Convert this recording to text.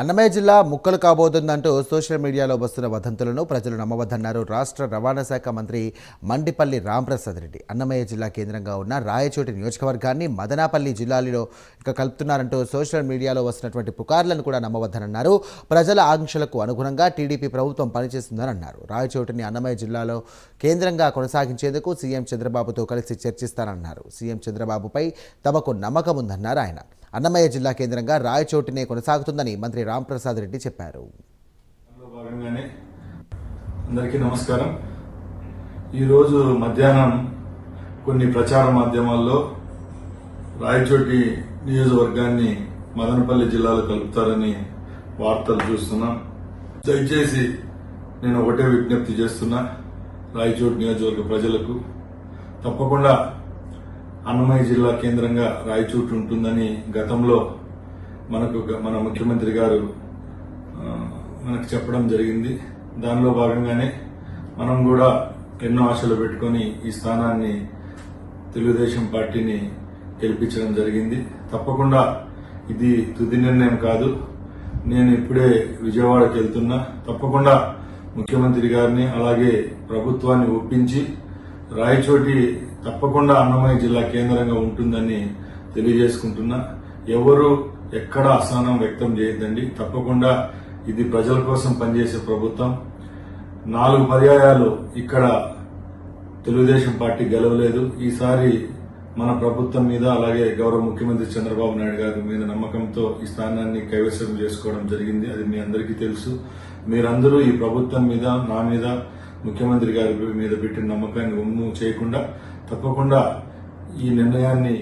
అన్నమయ్య జిల్లా ముక్కలు కాబోతుందంటూ సోషల్ మీడియాలో వస్తున్న వదంతులను ప్రజలు నమ్మవద్దన్నారు రాష్ట్ర రవాణా శాఖ మంత్రి మండిపల్లి రాంప్రసాద్ రెడ్డి. అన్నమయ్య జిల్లా కేంద్రంగా ఉన్న రాయచోటి నియోజకవర్గాన్ని మదనాపల్లి జిల్లాలో కలుపుతున్నారంటూ సోషల్ మీడియాలో వస్తున్నటువంటి పుకార్లను కూడా నమ్మవద్దన్నారు. ప్రజల ఆంక్షలకు అనుగుణంగా టీడీపీ ప్రభుత్వం పనిచేస్తుందని అన్నారు. రాయచోటిని అన్నమయ్య జిల్లాలో కేంద్రంగా కొనసాగించేందుకు సీఎం చంద్రబాబుతో కలిసి చర్చిస్తానన్నారు. సీఎం చంద్రబాబుపై తమకు నమ్మకం ఉందన్నారు ఆయన. అన్నమయ్య జిల్లా కేంద్రంగా రాయచోటినే కొనసాగుతుందని మంత్రి రాంప్రసాద్ రెడ్డి చెప్పారు. అందరికీ నమస్కారం. ఈరోజు మధ్యాహ్నం కొన్ని ప్రచార మాధ్యమాల్లో రాయచోటి నియోజకవర్గాన్ని మదనపల్లి జిల్లాలో కలుపుతారని వార్తలు చూస్తున్నాం. దయచేసి నేను ఒకటే విజ్ఞప్తి చేస్తున్నా, రాయచోటి నియోజకవర్గ ప్రజలకు తప్పకుండా అన్నమయ్య జిల్లా కేంద్రంగా రాయచోటి ఉంటుందని గతంలో మన ముఖ్యమంత్రి గారు మనకు చెప్పడం జరిగింది. దానిలో భాగంగానే మనం కూడా ఎన్నో ఆశలు పెట్టుకుని ఈ స్థానాన్ని తెలుగుదేశం పార్టీని గెలిపించడం జరిగింది. తప్పకుండా ఇది తుది నిర్ణయం కాదు. నేను ఇప్పుడే విజయవాడకి వెళ్తున్నా. తప్పకుండా ముఖ్యమంత్రి గారిని అలాగే ప్రభుత్వాన్ని ఒప్పించి రాయచోటి తప్పకుండా అన్నమయ్య జిల్లా కేంద్రంగా ఉంటుందని తెలియజేసుకుంటున్నా. ఎవరు ఎక్కడ అసహనం వ్యక్తం చేయొద్దండి. తప్పకుండా ఇది ప్రజల కోసం పనిచేసే ప్రభుత్వం. 4 పర్యాయాలు ఇక్కడ తెలుగుదేశం పార్టీ గెలవలేదు. ఈసారి మన ప్రభుత్వం మీద అలాగే గౌరవ ముఖ్యమంత్రి చంద్రబాబు నాయుడు గారి మీద నమ్మకంతో ఈ స్థానాన్ని కైవసం చేసుకోవడం జరిగింది. అది మీ అందరికీ తెలుసు. మీరందరూ ఈ ప్రభుత్వం మీద, నా మీద, ముఖ్యమంత్రి గారి మీద పెట్టిన నమ్మకాన్ని ఒమ్ము చేయకుండా తప్పకుండా ఈ నిర్ణయాన్ని